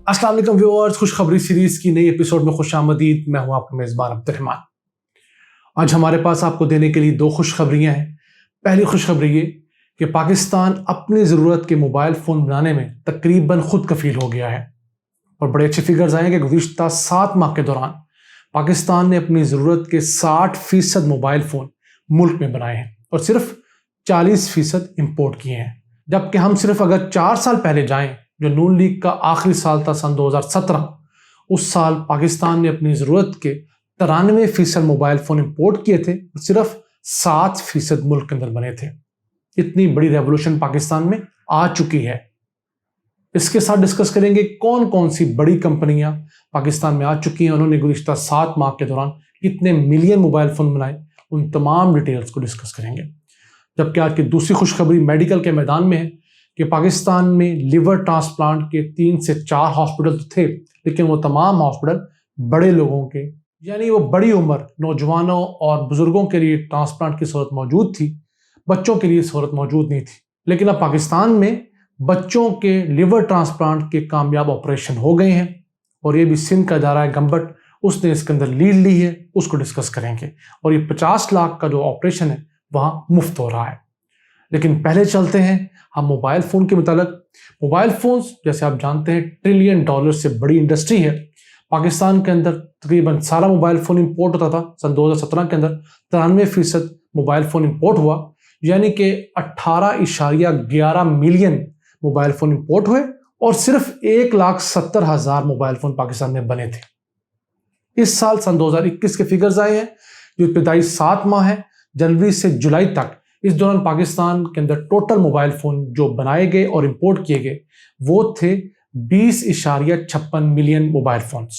अस्सलाम वालेकुम व्यूअर्स, खुशखबरी सीरीज की नई एपिसोड में खुश आमदीद। मैं हूं आपका मेज़बान अब्दुर्रहमान। आज हमारे पास आपको देने के लिए दो खुशखबरियां हैं। पहली खुशखबरी ये कि पाकिस्तान अपनी ज़रूरत के मोबाइल फ़ोन बनाने में तकरीबन खुद कफील हो गया है और बड़े अच्छे फिगर्स आए हैं कि गुज़िश्ता 7 माह के दौरान पाकिस्तान ने अपनी ज़रूरत के 60% मोबाइल फ़ोन मुल्क में बनाए हैं और सिर्फ 40% इम्पोर्ट किए हैं। जबकि हम सिर्फ अगर 4 साल पहले जाएं, जो नून लीग का आखिरी साल था सन 2017, उस साल पाकिस्तान ने अपनी ज़रूरत के 93% मोबाइल फ़ोन इंपोर्ट किए थे और सिर्फ 7% मुल्क के अंदर बने थे। इतनी बड़ी रेवोल्यूशन पाकिस्तान में आ चुकी है। इसके साथ डिस्कस करेंगे कौन कौन सी बड़ी कंपनियां पाकिस्तान में आ चुकी हैं, उन्होंने गुज़िश्ता 7 माह के दौरान कितने मिलियन मोबाइल फ़ोन बनाए, उन तमाम डिटेल्स को डिस्कस करेंगे। जबकि आज की दूसरी खुशखबरी मेडिकल के मैदान में है कि पाकिस्तान में लिवर ट्रांसप्लांट के 3 से 4 हॉस्पिटल तो थे, लेकिन वो तमाम हॉस्पिटल बड़े लोगों के, यानी वो बड़ी उम्र नौजवानों और बुजुर्गों के लिए ट्रांसप्लांट की सहूलत मौजूद थी, बच्चों के लिए सहूलत मौजूद नहीं थी। लेकिन अब पाकिस्तान में बच्चों के लिवर ट्रांसप्लांट के कामयाब ऑपरेशन हो गए हैं और ये भी सिंध का इदारा है गम्बट, उसने इसके अंदर लीड ली है, उसको डिस्कस करेंगे। और ये 50 लाख का जो ऑपरेशन है वहाँ मुफ्त हो रहा है। लेकिन पहले चलते हैं हम मोबाइल फ़ोन के मुतालिक। मोबाइल फ़ोन्स जैसे आप जानते हैं $1 ट्रिलियन से बड़ी इंडस्ट्री है। पाकिस्तान के अंदर तकरीबन सारा मोबाइल फ़ोन इंपोर्ट होता था। सन 2017 के अंदर 93% मोबाइल फ़ोन इंपोर्ट हुआ, यानी कि 18.11 मिलियन मोबाइल फ़ोन इंपोर्ट हुए और सिर्फ 1,70,000 मोबाइल फ़ोन पाकिस्तान में बने थे। इस साल सन 2021 के फिगर्स आए हैं, जो इब्तिदाई 7 माह है, जनवरी से जुलाई तक। इस दौरान पाकिस्तान के अंदर टोटल मोबाइल फ़ोन जो बनाए गए और इंपोर्ट किए गए वो थे 20.56 मिलियन मोबाइल फ़ोन्स।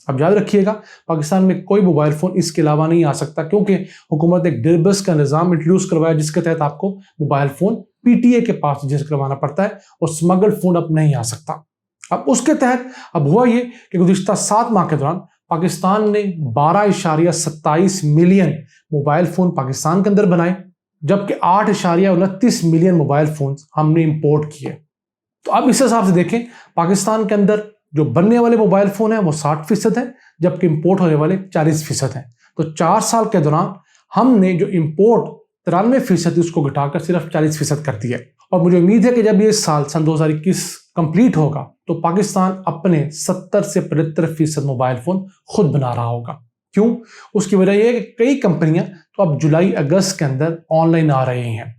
अब याद रखिएगा, पाकिस्तान में कोई मोबाइल फ़ोन इसके अलावा नहीं आ सकता, क्योंकि हुकूमत ने एक डिरबस का निज़ाम इंट्रोड्यूस करवाया जिसके तहत आपको मोबाइल फ़ोन PTA के पास रजिस्टर करवाना पड़ता है और स्मगल्ड फ़ोन अब नहीं आ सकता। अब उसके तहत अब हुआ ये कि गुज़िश्ता 7 माह के दौरान पाकिस्तान ने 12.27 मिलियन मोबाइल फ़ोन पाकिस्तान के अंदर बनाए, जबकि 8.29 मिलियन मोबाइल फ़ोन हमने इंपोर्ट किए। तो अब इस हिसाब से देखें, पाकिस्तान के अंदर जो बनने वाले मोबाइल फ़ोन हैं वो 60% हैं, जबकि इंपोर्ट होने वाले 40% हैं। तो 4 साल के दौरान हमने जो इंपोर्ट 93% उसको घटाकर सिर्फ 40% कर दिया। और मुझे उम्मीद है कि जब ये साल सन 2021 कंप्लीट होगा तो पाकिस्तान अपने 70 से 75% मोबाइल फ़ोन खुद बना रहा होगा। क्यों? उसकी वजह यह है कि कई कंपनियां तो अब जुलाई अगस्त के अंदर ऑनलाइन आ रही हैं।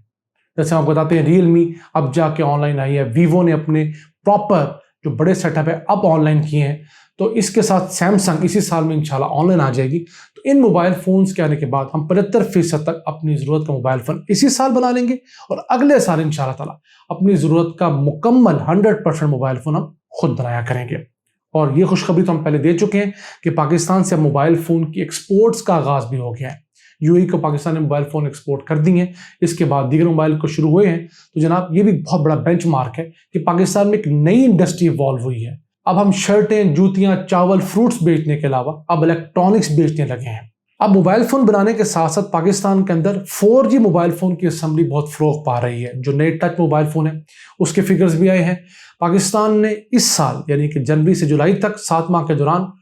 जैसे हम बताते हैं, रियलमी अब जाके ऑनलाइन आई है, वीवो ने अपने प्रॉपर जो बड़े सेटअप है अब ऑनलाइन किए हैं। तो इसके साथ सैमसंग इसी साल में इंशाल्लाह ऑनलाइन आ जाएगी। तो इन मोबाइल फ़ोन्स के आने के बाद हम 75% तक अपनी ज़रूरत का मोबाइल फ़ोन इसी साल बना लेंगे और अगले साल इंशाल्लाह ताला अपनी ज़रूरत का मुकम्मल 100% मोबाइल फ़ोन हम खुद बनाया करेंगे। और ये खुशखबरी तो हम पहले दे चुके हैं कि पाकिस्तान से मोबाइल फ़ोन की एक्सपोर्ट्स का आगाज़ भी हो गया है। UAE को पाकिस्तान ने मोबाइल फ़ोन एक्सपोर्ट कर दिए हैं, इसके बाद दीगर मोबाइल को शुरू हुए हैं। तो जनाब ये भी बहुत बड़ा बेंचमार्क है कि पाकिस्तान में एक नई इंडस्ट्री इवॉल्व हुई है। अब हम शर्टें, जूतियाँ, चावल, फ्रूट्स बेचने के अलावा अब इलेक्ट्रॉनिक्स बेचने लगे हैं। अब मोबाइल फ़ोन बनाने के साथ साथ पाकिस्तान के अंदर 4G मोबाइल फ़ोन की असेंबली बहुत फ़रोग पा रही है। जो नए टच मोबाइल फ़ोन है उसके फिगर्स भी आए हैं। पाकिस्तान ने इस साल यानी कि जनवरी से जुलाई तक 7 माह के दौरान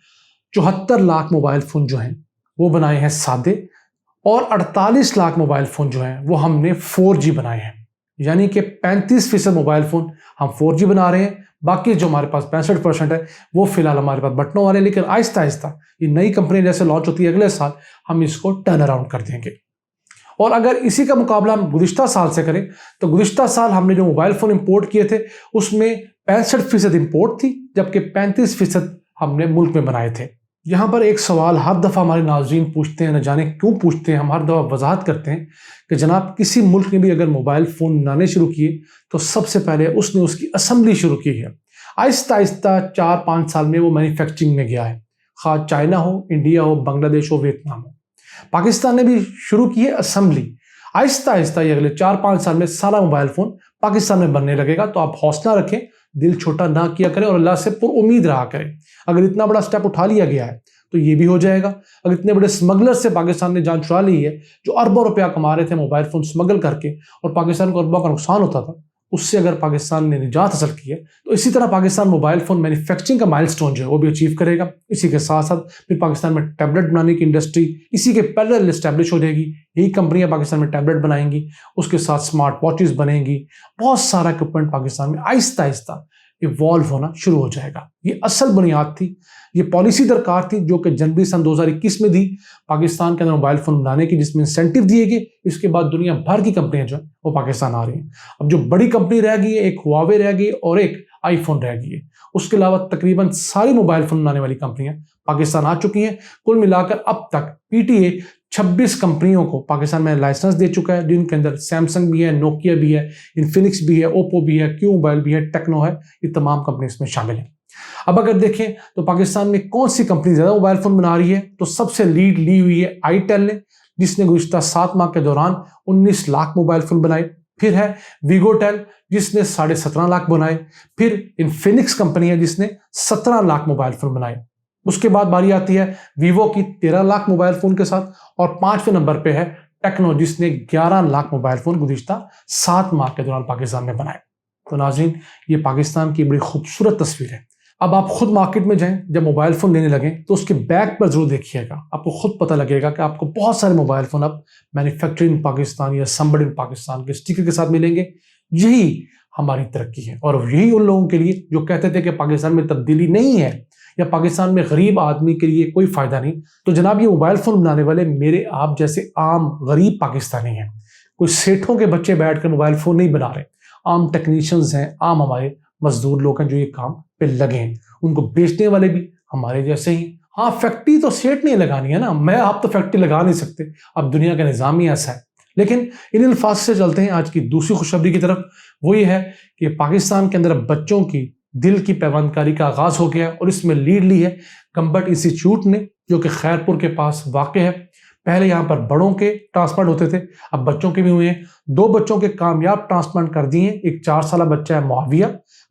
74 लाख मोबाइल फ़ोन जो हैं वो बनाए हैं सादे, और 48 लाख मोबाइल फ़ोन जो हैं वो हमने 4G बनाए हैं। यानी कि 35% मोबाइल फ़ोन हम 4G बना रहे हैं। बाकी जो हमारे पास 65% है वो फिलहाल हमारे पास बटनों वाले, लेकिन आहिस्ता आहिस्ता ये नई कंपनी जैसे लॉन्च होती है अगले साल हम इसको टर्न अराउंड कर देंगे। और अगर इसी का मुकाबला हम गुज़िश्ता साल से करें तो गुज़िश्ता साल हमने जो मोबाइल फ़ोन इंपोर्ट किए थे उसमें 65% इंपोर्ट थी, जबकि 35% हमने मुल्क में बनाए थे। यहाँ पर एक सवाल हर दफ़ा हमारे नाज़रीन पूछते हैं, न जाने क्यों पूछते हैं, हम हर दफ़ा वजाहत करते हैं कि जनाब किसी मुल्क ने भी अगर मोबाइल फ़ोन बनाने शुरू किए तो सबसे पहले उसने उसकी असेंबली शुरू की है। आहिस्ता आहिस्ता 4-5 साल में वो मैन्युफैक्चरिंग में गया है, खा चाइना हो, इंडिया हो, बांग्लादेश हो, वियतनाम हो। पाकिस्तान ने भी शुरू की है असेंबली। आहिस्ता आहिस्ता ये अगले 4-5 साल में सारा मोबाइल फ़ोन पाकिस्तान में बनने लगेगा। तो आप हौसला रखें, दिल छोटा ना किया करें और अल्लाह से पुरुम्मीद रहा करें। अगर इतना बड़ा स्टेप उठा लिया गया है तो ये भी हो जाएगा। अगर इतने बड़े स्मगलर से पाकिस्तान ने जान छुड़ा ली है, जो अरबों रुपया कमा रहे थे मोबाइल फ़ोन स्मगल करके और पाकिस्तान को अरबों का नुकसान होता था, اس سے اگر پاکستان نے نجات حاصل کی ہے تو اسی طرح پاکستان موبائل فون مینوفیکچرنگ کا مائل سٹون جو ہے وہ بھی اچیو کرے گا. اسی کے ساتھ ساتھ پھر پاکستان میں ٹیبلٹ بنانے کی انڈسٹری اسی کے پیرلل اسٹیبلش ہو جائے گی. یہی کمپنیاں پاکستان میں ٹیبلٹ بنائیں گی, اس کے ساتھ اسمارٹ واچز بنیں گی, بہت سارا اکوپمنٹ پاکستان میں آہستہ آہستہ ایوالو ہونا شروع ہو جائے گا. یہ اصل بنیاد تھی, یہ پالیسی درکار تھی جو کہ جنوری سن 2021 میں دی پاکستان کے اندر موبائل فون بنانے کی, جس میں انسینٹیو دیے گئے. اس کے بعد دنیا بھر کی کمپنیاں جو ہیں وہ پاکستان آ رہی ہیں. اب جو بڑی کمپنی رہ گئی ہے ایک ہواوے رہ گئی اور ایک آئی فون رہ گئی ہے. اس کے علاوہ تقریباً ساری موبائل فون بنانے والی کمپنیاں پاکستان آ چکی ہیں. کل ملا کر اب تک پی ٹی اے 26 کمپنیوں کو پاکستان میں لائسنس دے چکا ہے, جن کے اندر سیمسنگ بھی ہے, نوکیا بھی ہے, انفینکس بھی ہے, اوپو بھی ہے, کیو موبائل بھی ہے, ٹیکنو ہے. یہ تمام کمپنی اس میں شامل ہیں. اب اگر دیکھیں تو پاکستان میں کون سی کمپنی زیادہ موبائل فون بنا رہی ہے, تو سب سے لیڈ لی ہوئی ہے آئی ٹیل نے, جس نے گزشتہ 7 ماہ کے دوران 19 لاکھ موبائل فون بنائے. پھر ہے ویگو ٹیل جس نے 17.5 لاکھ بنائے. پھر انفینکس کمپنی ہے جس نے 17 لاکھ موبائل فون بنائے. اس کے بعد باری آتی ہے ویوو کی 13 لاکھ موبائل فون کے ساتھ, اور 5ویں نمبر پہ ہے ٹیکنو جس نے 11 لاکھ موبائل فون گزشتہ 7 ماہ کے دوران پاکستان میں بنائے. تو ناظرین, یہ پاکستان کی بڑی خوبصورت تصویر ہے. اب آپ خود مارکیٹ میں جائیں, جب موبائل فون لینے لگیں تو اس کے بیک پر ضرور دیکھیے گا, آپ کو خود پتہ لگے گا کہ آپ کو بہت سارے موبائل فون اب مینوفیکچرنگ پاکستان یا اسمبلڈ ان پاکستان کے اسٹیکر کے ساتھ ملیں گے. یہی ہماری ترقی ہے, اور یہی ان لوگوں کے لیے جو کہتے تھے کہ پاکستان میں تبدیلی نہیں ہے یا پاکستان میں غریب آدمی کے لیے کوئی فائدہ نہیں. تو جناب یہ موبائل فون بنانے والے میرے آپ جیسے عام غریب پاکستانی ہیں, کوئی سیٹھوں کے بچے بیٹھ کر موبائل فون نہیں بنا رہے. عام ٹیکنیشینز ہیں, عام ہمارے مزدور لوگ ہیں جو یہ کام پہ لگے ہیں. ان کو بیچنے والے بھی ہمارے جیسے ہی. ہاں فیکٹری تو سیٹ نہیں لگانی ہے نا, میں آپ تو فیکٹری لگا نہیں سکتے, اب دنیا کا نظام ہی ایسا ہے. لیکن ان الفاظ سے چلتے ہیں آج کی دوسری خوشخبری کی طرف. وہ یہ ہے کہ پاکستان کے اندر بچوں کی دل کی پیوند کاری کا آغاز ہو گیا, اور اس میں لیڈ لی ہے کمبٹ انسٹیٹیوٹ نے جو کہ خیرپور کے پاس واقع ہے. پہلے یہاں پر بڑوں کے ٹرانسپلانٹ ہوتے تھے, اب بچوں کے بھی ہوئے ہیں. 2 بچوں کے کامیاب ٹرانسپلانٹ کر دیے ہیں. ایک 4 سالہ بچہ ہے معاویہ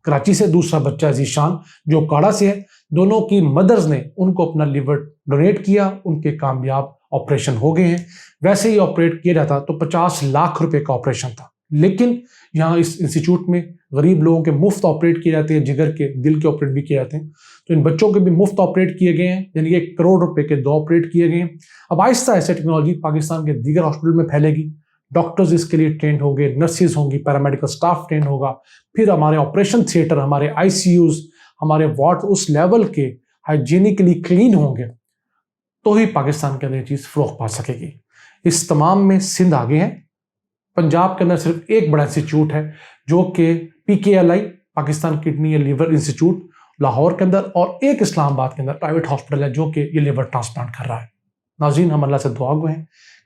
کراچی سے, دوسرا بچہ ہے ذیشان جو کاڑا سے ہے. دونوں کی مدرز نے ان کو اپنا لیور ڈونیٹ کیا, ان کے کامیاب آپریشن ہو گئے ہیں. ویسے ہی آپریٹ کیا جاتا تو 50 لاکھ روپے کا آپریشن تھا, لیکن یہاں اس انسٹیٹیوٹ میں غریب لوگوں کے مفت آپریٹ کیے جاتے ہیں, جگر کے دل کے آپریٹ بھی کیے جاتے ہیں. تو ان بچوں کے بھی مفت آپریٹ کیے گئے ہیں, یعنی 1 کروڑ روپے کے 2 آپریٹ کیے گئے ہیں. اب آہستہ آہستہ ٹیکنالوجی پاکستان کے دیگر ہاسپٹل میں پھیلے گی. ڈاکٹرز اس کے لیے ٹرینڈ ہوں گے, نرسز ہوں گی, پیرامیڈیکل سٹاف ٹرینڈ ہوگا. پھر ہمارے آپریشن تھیٹر, ہمارے آئی سی یوز, ہمارے وارڈ اس لیول کے ہائیجینکلی کلین ہوں گے, تو ہی پاکستان کے اندر یہ چیز فروغ پا سکے گی. اس تمام میں سندھ آگے ہیں. پنجاب کے اندر صرف ایک بڑا انسٹیٹیوٹ ہے جو کہ PKLI پاکستان کڈنی یا لیور انسٹیٹیوٹ لاہور کے اندر, اور ایک اسلام آباد کے اندر پرائیویٹ ہاسپٹل ہے جو کہ یہ لیور ٹرانسپلانٹ کر رہا ہے. ناظرین, ہم اللہ سے دعا گو ہیں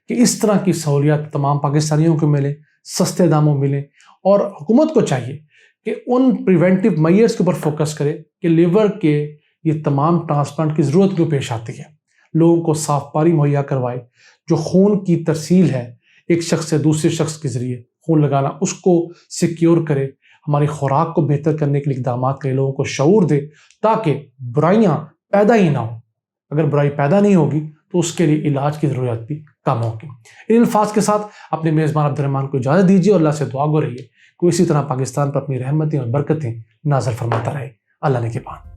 کہ اس طرح کی سہولیات تمام پاکستانیوں کو ملے, سستے داموں ملیں, اور حکومت کو چاہیے کہ ان پریونٹیو میئرز کے اوپر فوکس کرے کہ لیور کے یہ تمام ٹرانسپلانٹ کی ضرورت کیوں پیش آتی ہے. لوگوں کو صاف پانی مہیا کروائے, جو خون کی ترسیل ہے ایک شخص سے دوسرے شخص کے ذریعے خون لگانا, اس کو سیکیور کرے, ہماری خوراک کو بہتر کرنے کے لیے اقدامات کرے, لوگوں کو شعور دے تاکہ برائیاں پیدا ہی نہ ہوں. اگر برائی پیدا نہیں ہوگی تو اس کے لیے علاج کی ضرورت بھی کم ہوگی. ان الفاظ کے ساتھ اپنے میزبان عبدالرحمان کو اجازت دیجیے, اور اللہ سے دعا گو رہیے کہ اسی طرح پاکستان پر اپنی رحمتیں اور برکتیں نازل فرماتا رہے. اللہ نے کے پان.